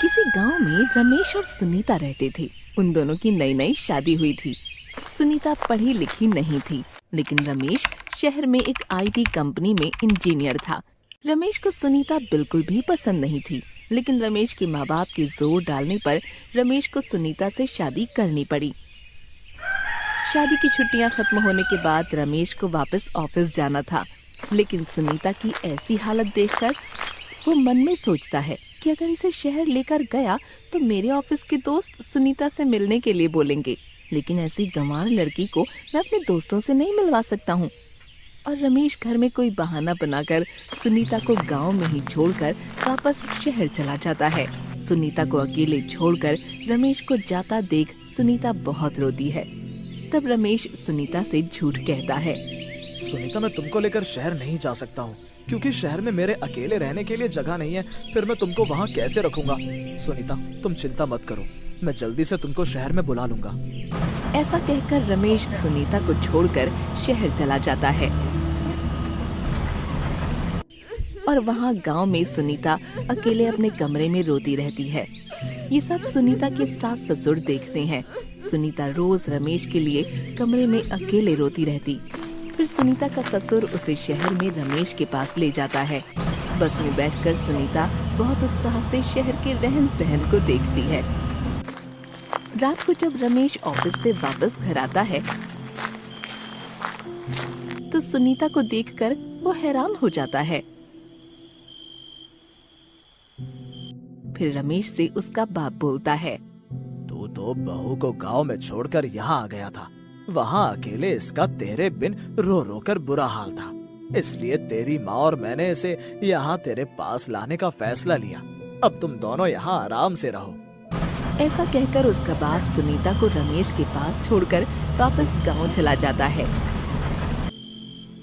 किसी गांव में रमेश और सुनीता रहते थे। उन दोनों की नई नई शादी हुई थी। सुनीता पढ़ी लिखी नहीं थी, लेकिन रमेश शहर में एक आईटी कंपनी में इंजीनियर था। रमेश को सुनीता बिल्कुल भी पसंद नहीं थी, लेकिन रमेश के माँ बाप के जोर डालने पर रमेश को सुनीता से शादी करनी पड़ी। शादी की छुट्टियां खत्म होने के बाद रमेश को वापस ऑफिस जाना था, लेकिन सुनीता की ऐसी हालत देखकर वो मन में सोचता है कि अगर इसे शहर लेकर गया तो मेरे ऑफिस के दोस्त सुनीता से मिलने के लिए बोलेंगे, लेकिन ऐसी गंवार लड़की को मैं अपने दोस्तों से नहीं मिलवा सकता हूँ। और रमेश घर में कोई बहाना बनाकर सुनीता को गांव में ही छोड़कर वापस शहर चला जाता है। सुनीता को अकेले छोड़कर रमेश को जाता देख सुनीता बहुत रोती है। तब रमेश सुनीता से झूठ कहता है। सुनीता, मैं तुमको लेकर शहर नहीं जा सकता हूँ, क्योंकि शहर में मेरे अकेले रहने के लिए जगह नहीं है। फिर मैं तुमको वहाँ कैसे रखूंगा? सुनीता, तुम चिंता मत करो, मैं जल्दी से तुमको शहर में बुला लूंगा। ऐसा कहकर रमेश सुनीता को छोड़कर शहर चला जाता है और वहाँ गांव में सुनीता अकेले अपने कमरे में रोती रहती है। ये सब सुनीता के सास ससुर देखते हैं। सुनीता रोज रमेश के लिए कमरे में अकेले रोती रहती। फिर सुनीता का ससुर उसे शहर में रमेश के पास ले जाता है। बस में बैठकर सुनीता बहुत उत्साह से शहर के रहन सहन को देखती है। रात को जब रमेश ऑफिस से वापस घर आता है तो सुनीता को देखकर वो हैरान हो जाता है। फिर रमेश से उसका बाप बोलता है। तू तो बहू को गांव में छोड़कर यहाँ आ गया था। वहाँ अकेले इसका तेरे बिन रो रो कर बुरा हाल था, इसलिए तेरी माँ और मैंने इसे यहाँ तेरे पास लाने का फैसला लिया। अब तुम दोनों यहाँ आराम से रहो। ऐसा कहकर उसका बाप सुनीता को रमेश के पास छोड़कर वापस गांव चला जाता है।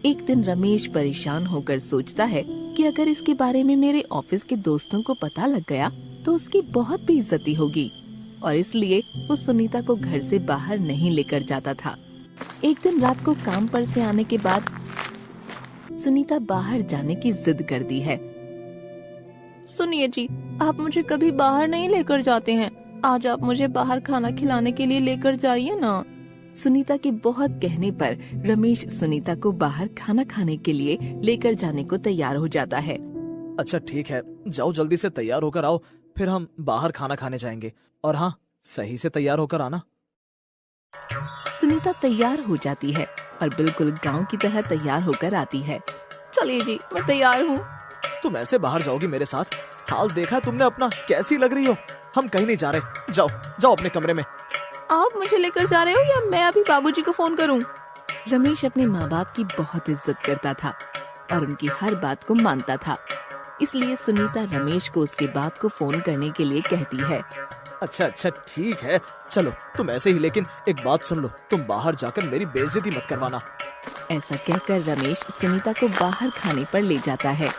एक दिन रमेश परेशान होकर सोचता है कि अगर इसके बारे में मेरे ऑफिस के दोस्तों को पता लग गया तो उसकी बहुत बेइज्जती होगी, और इसलिए वो सुनीता को घर से बाहर नहीं लेकर जाता था। एक दिन रात को काम पर से आने के बाद सुनीता बाहर जाने की जिद करती है। सुनिए जी, आप मुझे कभी बाहर नहीं लेकर जाते हैं, आज आप मुझे बाहर खाना खिलाने के लिए लेकर जाइए ना। सुनीता के बहुत कहने पर रमेश सुनीता को बाहर खाना खाने के लिए लेकर जाने को तैयार हो जाता है। अच्छा ठीक है, जाओ जल्दी से तैयार होकर आओ, फिर हम बाहर खाना खाने जाएंगे। और हाँ, सही से तैयार होकर आना। सुनीता तैयार हो जाती है और बिल्कुल गांव की तरह तैयार होकर आती है। चलिए जी, मैं तैयार हूँ। तुम ऐसे बाहर जाओगी मेरे साथ? हाल देखा तुमने अपना, कैसी लग रही हो? हम कहीं नहीं जा रहे, जाओ जाओ अपने कमरे में। आप मुझे लेकर जा रहे हो या मैं अभी बाबूजी को फोन करूं? रमेश अपने माँ बाप की बहुत इज्जत करता था और उनकी हर बात को मानता था, इसलिए सुनीता रमेश को उसके बाप को फोन करने के लिए कहती है। अच्छा अच्छा ठीक है, चलो तुम ऐसे ही, लेकिन एक बात सुन लो, तुम बाहर जाकर मेरी बेइज्जती मत करवाना। ऐसा कहकर रमेश सुनीता को बाहर खाने पर ले जाता है।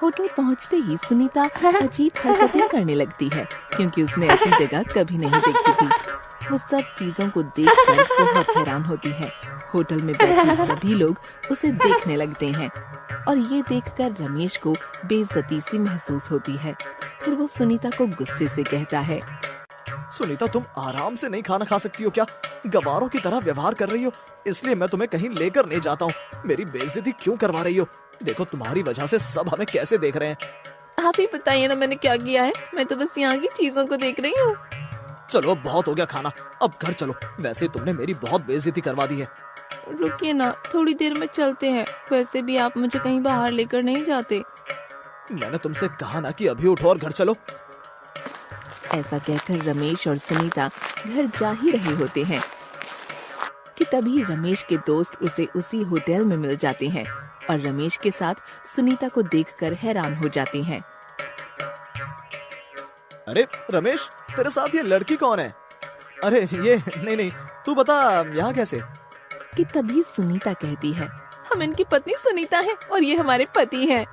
होटल पहुंचते ही सुनीता अजीब हरकतें करने लगती है, क्योंकि उसने ऐसी जगह कभी नहीं देखी थी। वो सब चीजों को देखकर बहुत हैरान होती है। होटल में बैठे सभी लोग उसे देखने लगते हैं और ये देखकर रमेश को बेइज्जती सी महसूस होती है। फिर वो सुनीता को गुस्से से कहता है। सुनीता, तुम आराम से नहीं खाना खा सकती हो क्या? गवारों की तरह व्यवहार कर रही हो, इसलिए मैं तुम्हें कहीं लेकर नहीं जाता हूँ। मेरी बेइज्जती क्यों करवा रही हो? देखो तुम्हारी वजह से सब हमें कैसे देख रहे हैं। आप ही बताइए ना, मैंने क्या किया है? मैं तो बस यहाँ की चीजों को देख रही हूँ। चलो बहुत हो गया खाना, अब घर चलो। वैसे तुमने मेरी बहुत बेइज्जती करवा दी है। रुकिए ना, थोड़ी देर में चलते हैं। वैसे भी आप मुझे कहीं बाहर लेकर नहीं जाते। मैंने तुमसे कहा ना कि अभी उठो और घर चलो। ऐसा कहकर रमेश और सुनीता घर जा ही रहे होते हैं कि तभी रमेश के दोस्त उसे उसी होटल में मिल जाते हैं और रमेश के साथ सुनीता को देखकर हैरान हो जाते हैं। अरे रमेश, तेरे साथ ये लड़की कौन है? अरे ये नहीं, तू बता यहाँ कैसे? कि तभी सुनीता कहती है, हम इनकी पत्नी सुनीता हैं और ये हमारे पति हैं।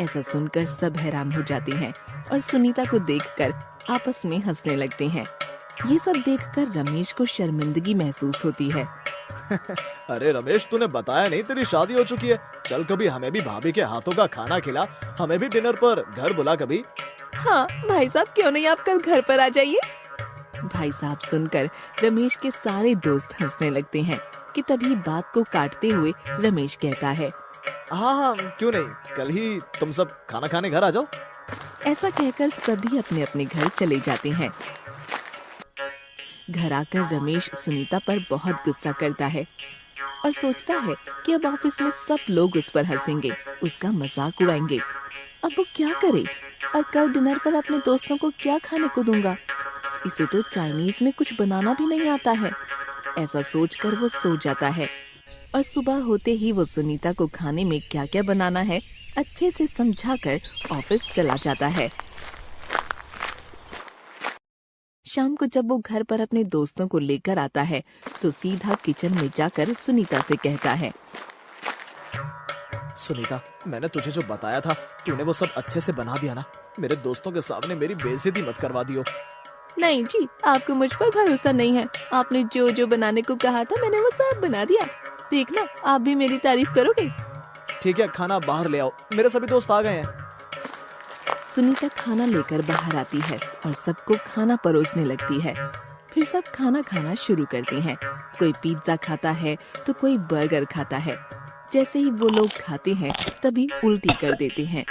ऐसा सुनकर सब हैरान हो जाते हैं और सुनीता को देखकर आपस में हंसने लगते हैं। ये सब देखकर रमेश को शर्मिंदगी महसूस होती है। अरे रमेश, तूने बताया नहीं तेरी शादी हो चुकी है। चल कभी हमें भी भाभी के हाथों का खाना खिला, हमें भी डिनर पर घर बुला कभी। हाँ भाई साहब, क्यों नहीं आप कल घर पर आ जाइए। भाई साहब सुनकर रमेश के सारे दोस्त हंसने लगते हैं कि तभी बात को काटते हुए रमेश कहता है, हाँ हाँ, क्यों नहीं, कल ही तुम सब खाना खाने घर आ जाओ। ऐसा कहकर सभी अपने अपने घर चले जाते हैं। घर आकर रमेश सुनीता पर बहुत गुस्सा करता है और सोचता है कि अब ऑफिस में सब लोग उस पर हंसेंगे, उसका मजाक उड़ाएंगे। अब वो क्या करे और कल डिनर पर अपने दोस्तों को क्या खाने को दूंगा। इसे तो चाइनीज में कुछ बनाना भी नहीं आता है। ऐसा सोचकर वो सो जाता है और सुबह होते ही वो सुनीता को खाने में क्या क्या बनाना है अच्छे से समझाकर ऑफिस चला जाता है। शाम को जब वो घर पर अपने दोस्तों को लेकर आता है तो सीधा किचन में जाकर सुनीता से कहता है, सुनीता, मैंने तुझे जो बताया था तूने वो सब अच्छे से बना दिया ना? मेरे दोस्तों के सामने मेरी बेइज्जती मत करवा दियो। नहीं जी, आपको मुझ पर भरोसा नहीं है। आपने जो जो बनाने को कहा था मैंने वो सब बना दिया। देखना आप भी मेरी तारीफ करोगे। ठीक है, खाना बाहर ले आओ, मेरे सभी दोस्त आ गए हैं। सुनीता खाना लेकर बाहर आती है और सबको खाना परोसने लगती है। फिर सब खाना खाना शुरू करते हैं। कोई पिज्जा खाता है तो कोई बर्गर खाता है। जैसे ही वो लोग खाते हैं तभी उल्टी कर देते हैं।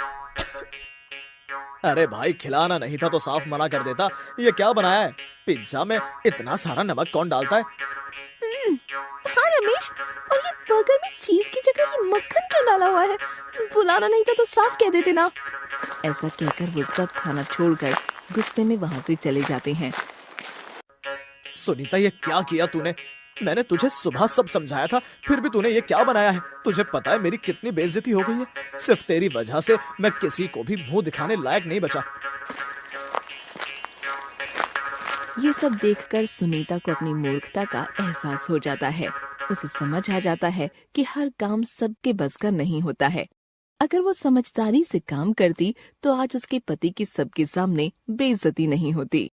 अरे भाई, खिलाना नहीं था तो साफ मना कर देता। ये क्या बनाया है? पिज्जा में इतना सारा नमक कौन डालता है? हाँ रमेश, और ये बर्गर में चीज की जगह ये मक्खन क्यों डाला हुआ है? बुलाना नहीं था तो साफ कह देते ना। ऐसा कहकर वो सब खाना छोड़कर गुस्से में वहाँ से चले जाते हैं। सुनीता, ये क्या किया तूने? मैंने तुझे सुबह सब समझाया था, फिर भी तूने ये क्या बनाया है? तुझे पता है मेरी कितनी बेइज्जती हो गई है? सिर्फ तेरी वजह से मैं किसी को भी मुंह दिखाने लायक नहीं बचा। ये सब देखकर सुनीता को अपनी मूर्खता का एहसास हो जाता है। उसे समझ आ जाता है कि हर काम सबके बस का नहीं होता है। अगर वो समझदारी से काम करती तो आज उसके पति की सबके सामने बेइज्जती नहीं होती।